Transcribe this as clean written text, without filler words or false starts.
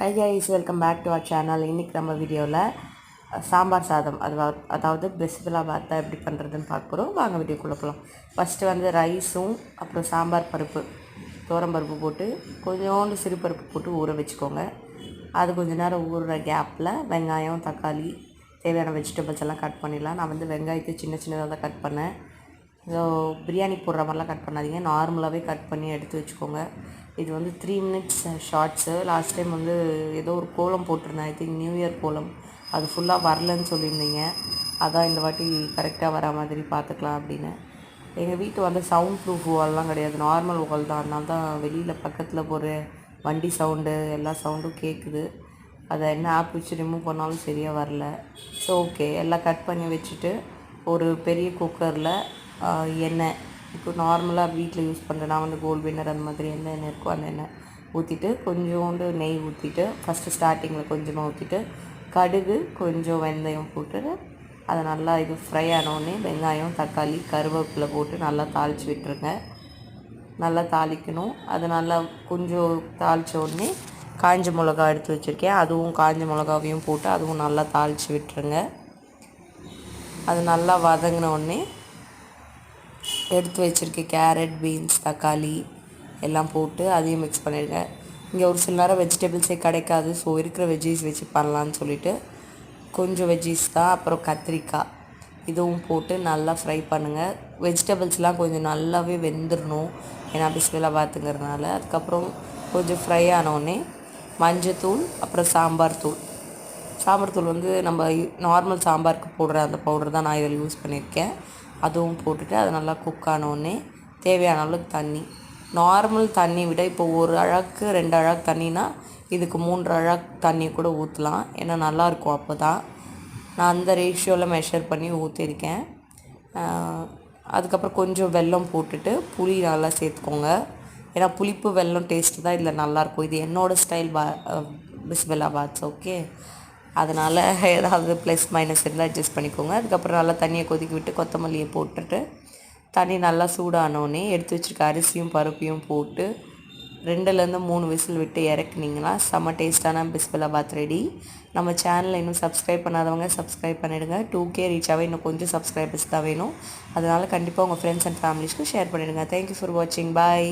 Hi guys, welcome back to our channel. இன்னைக்கு நம்ம வீடியோவில் சாம்பார் சாதம் அதாவது பிஸ்மில்லாபாத் தான் எப்படி பண்ணுறதுன்னு பார்க்க போகிறோம். வாங்க வீடியோக்குள்ளே போகலாம். ஃபஸ்ட்டு வந்து ரைஸும் அப்புறம் சாம்பார் பருப்பு பருப்பு போட்டு கொஞ்சோண்டு சிறுபருப்பு போட்டு ஊற வச்சுக்கோங்க. அது கொஞ்சம் நேரம் ஊறுற கேப்பில் வெங்காயம் தக்காளி தேவையான வெஜிடபிள்ஸ் எல்லாம் கட் பண்ணிடலாம். நான் வந்து வெங்காயத்தை சின்ன சின்னதாக தான் கட் பண்ணேன். ஸோ பிரியாணி போடுற மாதிரிலாம் கட் பண்ணாதீங்க, நார்மலாகவே கட் பண்ணி எடுத்து வச்சுக்கோங்க. இது வந்து 3 மினிட்ஸ் ஷார்ட்ஸு. லாஸ்ட் டைம் வந்து ஏதோ ஒரு கோலம் போட்டிருந்தேன், ஐ திங்க் நியூ இயர் கோலம். அது ஃபுல்லாக வரலன்னு சொல்லியிருந்தீங்க. அதான் இந்த வாட்டி கரெக்டாக வர மாதிரி பார்த்துக்கலாம் அப்படின்னு. எங்கள் வீட்டு வந்து சவுண்ட் ப்ரூஃப் வால்லாம் கிடையாது, நார்மல் வால் தான். அதனால தான் வெளியில் பக்கத்தில் போகிற வண்டி சவுண்டு எல்லா சவுண்டும் கேட்குது. அதை என்ன ஆப் வச்சு ரிமூவ் பண்ணாலும் சரியாக வரல. ஸோ ஓகே, எல்லாம் கட் பண்ணி வச்சுட்டு ஒரு பெரிய குக்கரில் எண்ணெய், இப்போ நார்மலாக வீட்டில் யூஸ் பண்ணுறேன் நான் வந்து கோல்ட் வின்னர் அந்த மாதிரி எந்த எண்ணெய் இருக்கோ அந்த எண்ணெய் ஊற்றிட்டு கொஞ்சோண்டு நெய் ஊற்றிட்டு ஃபஸ்ட்டு ஸ்டார்டிங்கில் கொஞ்சமாக ஊற்றிட்டு கடுகு கொஞ்சம் வெந்தயம் போட்டுட்டு அதை நல்லா இது ஃப்ரை ஆனோடனே வெங்காயம் தக்காளி கருவேப்பிலை போட்டு நல்லா தாளித்து விட்டுருங்க. நல்லா தாளிக்கணும். அது நல்லா கொஞ்சம் தாளித்த உடனே காஞ்ச மிளகா எடுத்து வச்சுருக்கேன், அதுவும் காஞ்ச மிளகாவையும் போட்டு அதுவும் நல்லா தாளித்து விட்டுருங்க. அது நல்லா வதங்கின உடனே எடுத்து வச்சுருக்க கேரட் பீன்ஸ் தக்காளி எல்லாம் போட்டு அதையும் மிக்ஸ் பண்ணிடுங்க. இங்கே ஒரு சில நேரம் வெஜிடபிள்ஸே கிடைக்காது, ஸோ இருக்கிற வெஜ்ஜீஸ் வச்சு பண்ணலான்னு சொல்லிவிட்டு கொஞ்சம் வெஜ்ஜீஸ் தான், அப்புறம் கத்திரிக்காய் இதுவும் போட்டு நல்லா ஃப்ரை பண்ணுங்கள். வெஜிடபிள்ஸ்லாம் கொஞ்சம் நல்லாவே வெந்துடணும், ஏன்னா பிஸ்மில்லாபாத்துங்கிறதுனால. அதுக்கப்புறம் கொஞ்சம் ஃப்ரை ஆனோடனே மஞ்சத்தூள் அப்புறம் சாம்பார் தூள் வந்து நம்ம நார்மல் சாம்பாருக்கு போடுற அந்த பவுடர் தான் நான் இதில் யூஸ் பண்ணியிருக்கேன். அதுவும் போட்டுட்டு அது நல்லா குக் ஆனோடனே தேவையான அளவுக்கு தண்ணி, நார்மல் தண்ணி விட இப்போ 1 அழகு 2 அழகு தண்ணினா இதுக்கு 3 அழகு தண்ணி கூட ஊற்றலாம், ஏன்னா நல்லாயிருக்கும். அப்போ தான் நான் அந்த ரேஷியோவில் மெஷர் பண்ணி ஊற்றிருக்கேன். அதுக்கப்புறம் கொஞ்சம் வெல்லம் போட்டுட்டு புளி நல்லா சேர்த்துக்கோங்க, ஏன்னா புளிப்பு வெல்லம் டேஸ்ட்டு தான் இதில் நல்லாயிருக்கும். இது என்னோடய ஸ்டைல் பிஸ்மில்லாபாத். ஓகே, அதனால் ஏதாவது ப்ளஸ் மைனஸ் இருந்தால் அட்ஜஸ்ட் பண்ணிக்கோங்க. அதுக்கப்புறம் நல்லா தண்ணியை கொதிக்க விட்டு கொத்தமல்லியை போட்டுட்டு தண்ணி நல்லா சூடானோடனே எடுத்து வச்சுருக்க அரிசியும் பருப்பையும் போட்டு 2லேருந்து 3 விசில் விட்டு இறக்குனிங்கன்னா செம்ம டேஸ்ட்டான பிஸ்மில்லாபாத் ரெடி. நம்ம சேனலை இன்னும் சப்ஸ்கிரைப் பண்ணாதவங்க சப்ஸ்கிரைப் பண்ணிவிடுங்க. 2K ரீச் ஆக இன்னும் கொஞ்சம் சப்ஸ்கிரைபர்ஸ் தான் வேணும். அதனால் கண்டிப்பாக உங்கள் ஃப்ரெண்ட்ஸ் அண்ட் ஃபேமிலிஸ்க்கு ஷேர் பண்ணிவிடுங்க. தேங்க்யூ ஃபார் வாட்சிங். பாய்.